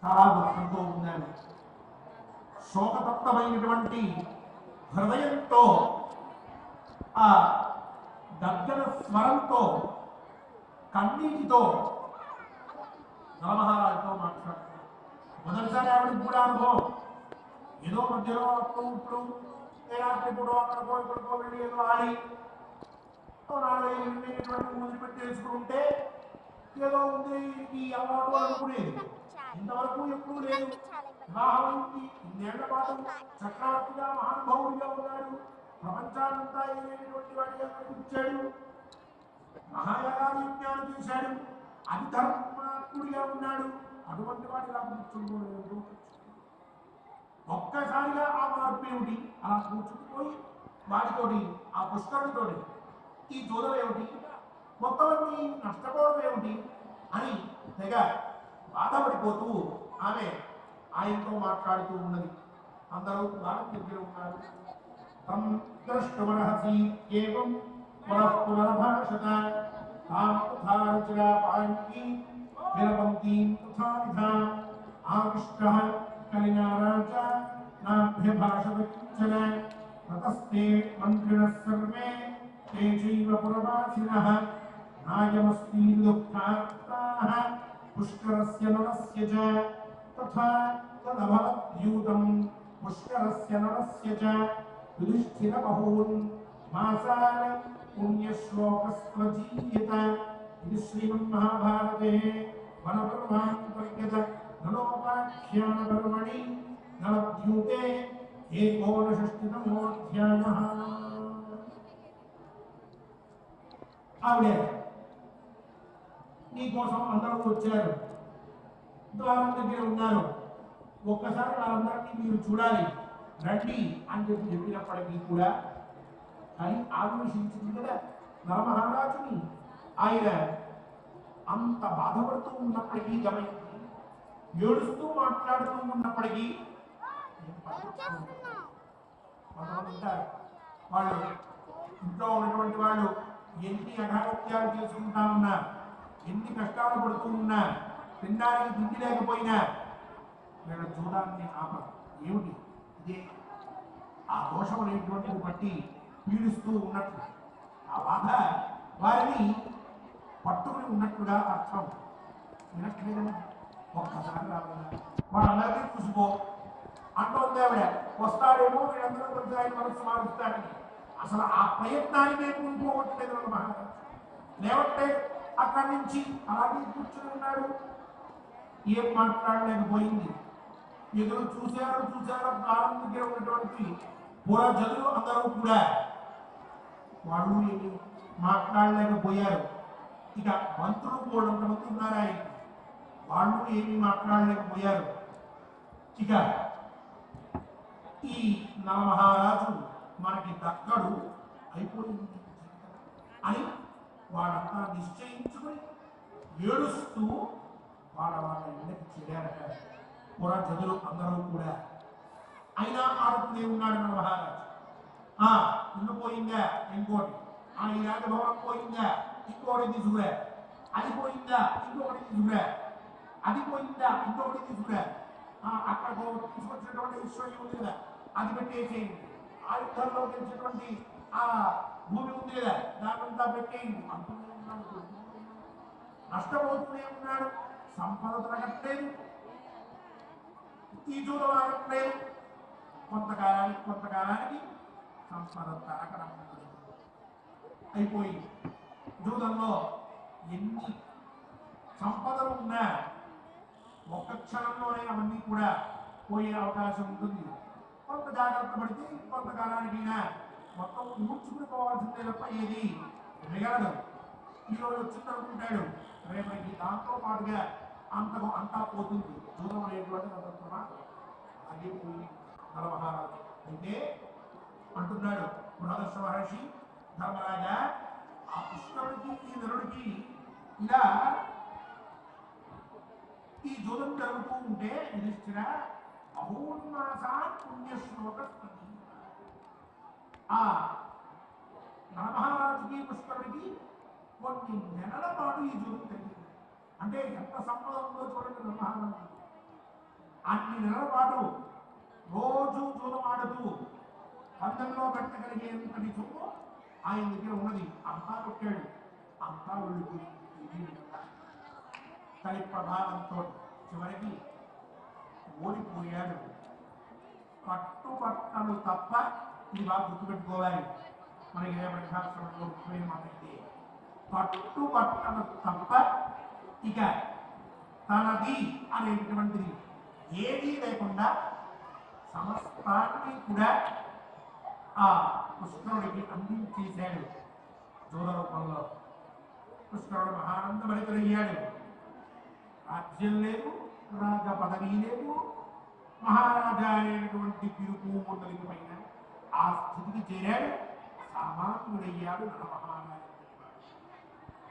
చాలా దుఃఖంతో ఉన్నాను. శోకతప్తమైనటువంటి హృదయంతో ఆ గర్జన స్వరంతో కన్నీటితో నరమహారాజుతో మాట్లాడుతున్నాడు. మొదటిసారి ఆవిడకి కూడా అనుభవం. ఏదో మధ్యలో అప్పుడు ఇప్పుడు రాత్రిపూడో అక్కడికో ఇక్కడికో వెళ్ళి ఏదో ఆడి 4-5 వదిలిపెట్టేసుకుంటే ఏదో ఉంది ఈ అలవాటు అనుకునేది. ఇంతవరకు ఎప్పుడూ లేదు. వివాహమైంది, ఇన్నేళ్ల పాటు చక్రవర్తిగా మహానుభావుడిగా ఉన్నాడు. ప్రపంచాన్నంతా ఏమైనటువంటి వాడిగా కనిపించాడు. మహాయాగాలు యజ్ఞాలు చేశాడు. అది ధర్మాత్ముడిగా ఉన్నాడు. అటువంటి వాడి ఇలా కూర్చుంటూ ఒక్కసారిగా ఆ మార్పు ఏమిటి? అలా కూర్చుకుపోయి వాడితోటి ఆ పుష్కరుడితోటి ఈ జోదం ఏమిటి, మొత్తం అన్ని నష్టపోవడం ఏమిటి అని తెగ బాధపడిపోతూ ఆమె ఆయనతో మాట్లాడుతూ ఉన్నది. అందరూ ద్వారం దగ్గర ఉన్నారు. తం ద్రష్టమర్హసి ఏవం పునః పునర్భాషత తాం తథా రుచిరా పాంకీ విలపంతీం తథా విధాం ఆవిష్టః కలినారాజ నాభ్యభాషత కించన తతస్తే మంత్రిణः సర్వే ते चैव पुरवासिनः नायमस्ति दुःखार्ताः पुष्करस्य नरस्य च तथा तदभवद्यूतं पुष्करस्य नरस्य च युधिष्ठिरबहून् मासान् पुण्यश्लोकस्त्वजीयत इति श्रीमन्महाभारते वनपर्वान्तर्गत नलोपाख्यानपर्वणि नवद्यूते एकोनषष्टितमोऽध्यायः। ఆవిడ నీకోసం అందరూ వచ్చారు, ద్వారం దగ్గర ఉన్నారు, ఒక్కసారి వాళ్ళందరినీ మీరు చూడాలి, రండి అని చెప్పినప్పటికీ కూడా కానీ ఆవేశించింది కదా నరమహారాజుని. ఆయన అంత బాధపడుతూ ఉన్నప్పటికీ గమనించి ఏడుస్తూ మాట్లాడుతూ ఉన్నప్పటికీ కొంతమంది ఉంటారు, వాళ్ళు ఇంట్లో ఉన్నటువంటి వాళ్ళు ఎన్ని అఘాత్యాలు చేసుకుంటా ఉన్నా, ఎన్ని కష్టాలు పడుతూ ఉన్నా, తినడానికి తిండి లేకపోయినా వీళ్ళ చూడాలని ఆపరు. ఏమిటి ఇదే ఆ దోషం అనేటువంటిది బట్టి పీడిస్తూ ఉన్నట్లు, ఆ బాధ వారిని పట్టుకుని ఉన్నట్లుగా అర్థం. వినట్లేదని ఒక్కసారి రావాలా వాళ్ళందరికీ చూసుకో అంటోంది ఆవిడ. వస్తాడేమో వీళ్ళందరూ కొంచెం ఆయన మనసు మారుస్తాడని అసలు ఆ ప్రయత్నాన్ని మేము ముందుకోవట్లేదు. మహారాజు లేవట్లేదు, అక్కడి నుంచి అలాగే కూర్చుని ఉన్నాడు. ఏం మాట్లాడలేకపోయింది. ఎదురు చూశారు ప్రారం దగ్గర ఉన్నటువంటి పురజనులు అందరూ కూడా వాళ్ళు ఏమి మాట్లాడలేకపోయారు. ఇక మంత్రులు కూడా కొంతమంది ఉన్నారు ఆయన, వాళ్ళు ఏమి మాట్లాడలేకపోయారు. ఇక ఈ నరమహారాజు మనకి దక్కడు అయిపోయింది అని వాళ్ళంతా నిశ్చయించుకుని ఏడుస్తూ వాళ్ళ ఇళ్ళకి చేరారట పురజనులు అందరూ కూడా. అయినా ఆడుతూనే ఉన్నాడు నరమహారాజు. ఇల్లు పోయిందా ఇంకోటి, ఈ రాజభవనం పోయిందా ఇంకోటి తీసుకురా, అది పోయిందా ఇంకొకటి తీసుకురా, అది పోయిందా ఇంకొకటి తీసుకురా, అక్కడ తీసుకొచ్చినటువంటి విశ్వం ఉంది కదా అది పెట్టేసేయండి, ఆయుధాల్లో గెలిచినటువంటి ఆ భూమి ఉంది కదా దానంతా పెట్టేయండి అంటూనే ఉన్నాడు. నష్టపోతూనే ఉన్నాడు. సంపద తరగట్లేదు, ఈ జూదం ఆగట్లేదు. కొంతకాలానికి సంపద తరగడం అయిపోయి జూదంలో ఎన్ని సంపదలు ఉన్నా ఒక్క క్షణంలోనే అవన్నీ కూడా పోయే అవకాశం ఉంటుంది. కొంత జాగ్రత్త పడితే కొంతకాలానికైనా మొత్తం ఊడ్చుకుని పోవాల్సిందే తప్ప ఏది మిగలదు. ఈరోజు వచ్చిందనుకుంటాడు, రేపటి దాంతో పాటుగా అంతా పోతుంది. దూరం అనేటువంటి అలాగే పోయి నరమహారాజు అయితే అంటున్నాడు బృహదర్శ మహర్షి, ధర్మరాజా ఆ పుష్కరుడికి ఈ నరుడికి ఇలా ఈ జూదం జరుగుతూ ఉంటే యుధిష్ఠిర బహూన్మాసాన్ పుణ్యశ్లోక ఆ నరమహారాజుకి పుష్కరుడికి కొన్ని నెలల పాటు ఈ జూదం జరిగింది. అంటే ఎంత సంపద ఉందో చూడండి నరమహారాజు. అన్ని నెలల పాటు రోజు జూదం ఆడుతూ పందెంలో పెట్టగలిగేంతటి సొమ్ము ఆయన దగ్గర ఉన్నది. అంతా కొట్టాడు, అంతా వెళ్ళిపోయింది. తల్లి ప్రభావంతో చివరికి ఓడిపోయాడు. కట్టుబట్టలు తప్ప, ఇది బాగా గుర్తుపెట్టుకోవాలి, మనకి రేపటి శాస్త్రంలో ముఖ్యమైన మాట అయితే కట్టుబట్టలు తప్ప ఇక తనది అనేటువంటిది ఏదీ లేకుండా సమస్తాన్ని కూడా ఆ కృష్ణుడికి అందించేశాడు జూద రూపంలో. కృష్ణుడు మహానందభరితుడయ్యాడు. రాజ్యం లేదు, రాజ పదవి లేదు, మహారాజా అనేటువంటి పిలుపు మొదలైన పైన ఆ స్థితికి చేరాడు. సామాన్యుడయ్యాడు నరమహారాజు.